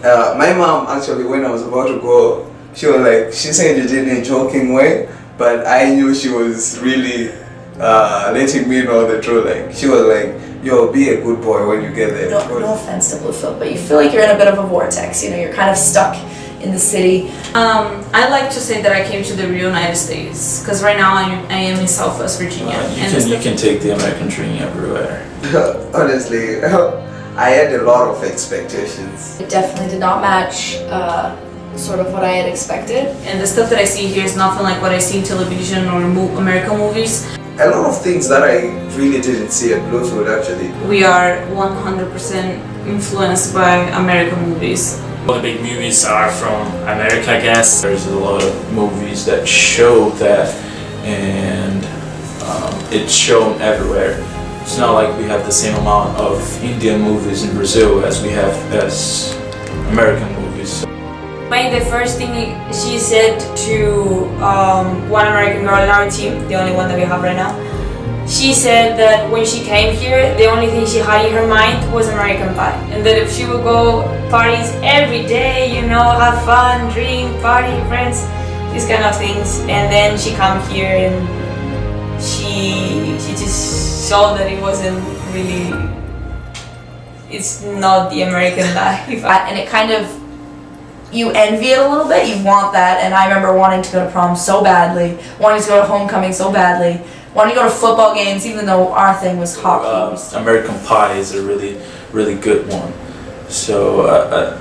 My mom actually, when I was about to go, she was like, she said it in a joking way, but I knew she was really letting me know the truth. Like she was like, "Yo, be a good boy when you get there." No offense to Bluefield, but you feel like you're in a bit of a vortex. You know, you're kind of stuck in the city. I like to say that I came to the United States because right now I am in Southwest Virginia. You can take the American dream everywhere. Honestly, I had a lot of expectations. It definitely did not match sort of what I had expected. And the stuff that I see here is nothing like what I see in television or American movies. A lot of things that I really didn't see at Bluefield actually. We are 100% influenced by American movies. All the big movies are from America, I guess. There's a lot of movies that show that, and it's shown everywhere. It's not like we have the same amount of Indian movies in Brazil as we have as American movies. The first thing she said to one American girl in our team, the only one that we have right now, she said that when she came here, the only thing she had in her mind was American Pie. And that if she would go parties every day, you know, have fun, drink, party, friends, these kind of things. And then she come here and she just saw that it wasn't really, it's not the American life. And it kind of, you envy it a little bit, you want that, and I remember wanting to go to prom so badly, wanting to go to homecoming so badly, wanting to go to football games even though our thing was hockey. American Pie is a really, really good one. So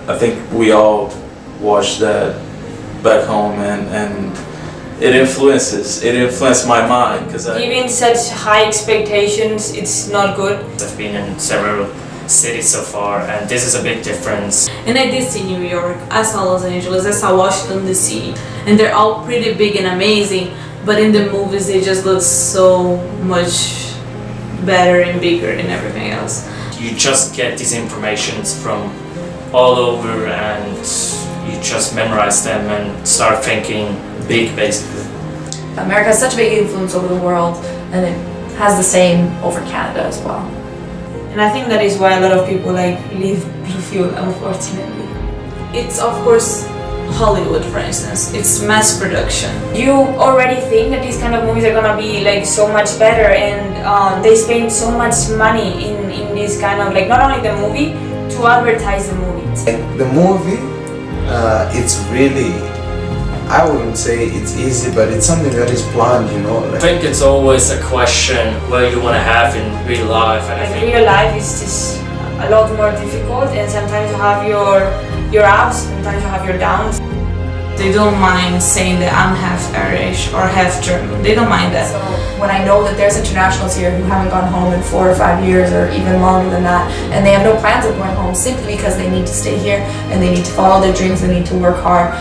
I think we all watched that back home, and it influenced my mind because giving such high expectations, it's not good. I've been in several cities so far, and this is a big difference. And I did see New York, I saw Los Angeles, I saw Washington DC, and they're all pretty big and amazing, but in the movies they just look so much better and bigger and everything else. You just get these informations from all over and you just memorize them and start thinking big basically. America has such a big influence over the world, and it has the same over Canada as well. And I think that is why a lot of people like leave Bluefield, unfortunately. It's of course Hollywood, for instance. It's mass production. You already think that these kind of movies are gonna be like so much better, and they spend so much money in this kind of like not only the movie, to advertise the movie. And the movie, it's really, I wouldn't say it's easy, but it's something that is planned, you know. I think it's always a question what you want to have in real life, and I Like think real life is just a lot more difficult, and sometimes you have your ups, sometimes you have your downs. They don't mind saying that I'm half Irish or half German. They don't mind that. So when I know that there's internationals here who haven't gone home in 4 or 5 years or even longer than that, and they have no plans of going home simply because they need to stay here and they need to follow their dreams, they need to work hard.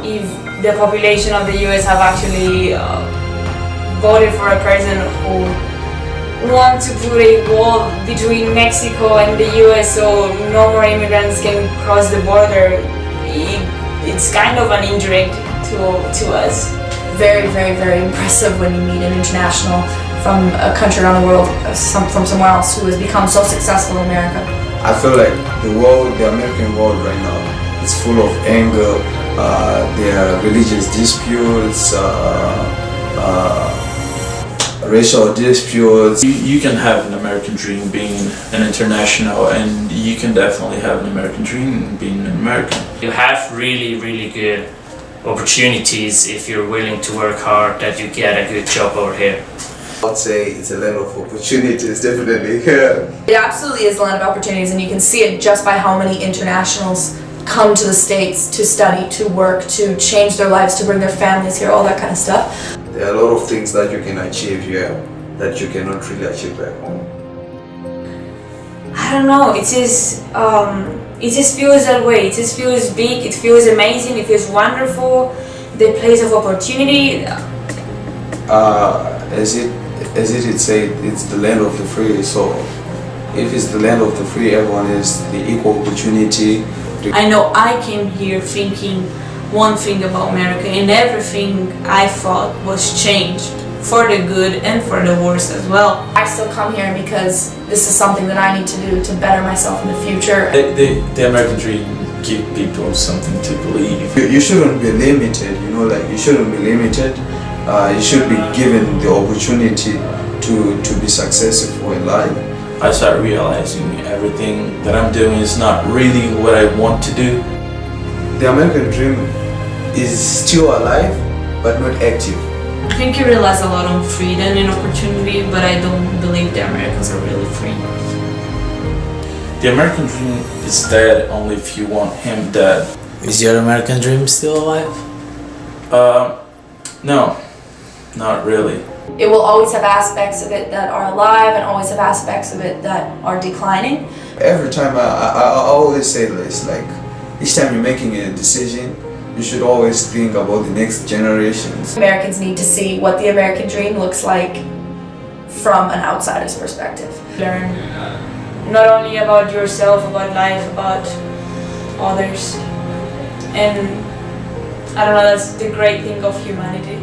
If the population of the US have actually voted for a person who want to put a wall between Mexico and the US so no more immigrants can cross the border, it's kind of an indirect to us. Very, very, very impressive when you meet an international from a country around the world, from somewhere else who has become so successful in America. I feel like the American world right now is full of anger. There are religious disputes, racial disputes. You can have an American dream being an international, and you can definitely have an American dream being an American. you have really, really good opportunities if you're willing to work hard that you get a good job over here. I'd say it's a land of opportunities, definitely. It absolutely is a land of opportunities, and you can see it just by how many internationals come to the States to study, to work, to change their lives, to bring their families here, all that kind of stuff. There are a lot of things that you can achieve here that you cannot really achieve back home. I don't know, it just feels that way. It just feels big, it feels amazing, it feels wonderful, the place of opportunity. As it is said, it's the land of the free. So if it's the land of the free, everyone has the equal opportunity. I know I came here thinking one thing about America, and everything I thought was changed for the good and for the worse as well. I still come here because this is something that I need to do to better myself in the future. The American dream give people something to believe. You shouldn't be limited, you know, like you shouldn't be limited. You should be given the opportunity to be successful in life. I started realizing everything that I'm doing is not really what I want to do. The American dream is still alive, but not active. I think you realize a lot on freedom and opportunity, but I don't believe the Americans are really free. The American dream is dead only if you want him dead. Is your American dream still alive? No, not really. It will always have aspects of it that are alive and always have aspects of it that are declining. Every time I always say this, like each time you're making a decision, you should always think about the next generations. Americans need to see what the American dream looks like from an outsider's perspective. Learn not only about yourself, about life, about others. And I don't know, that's the great thing of humanity.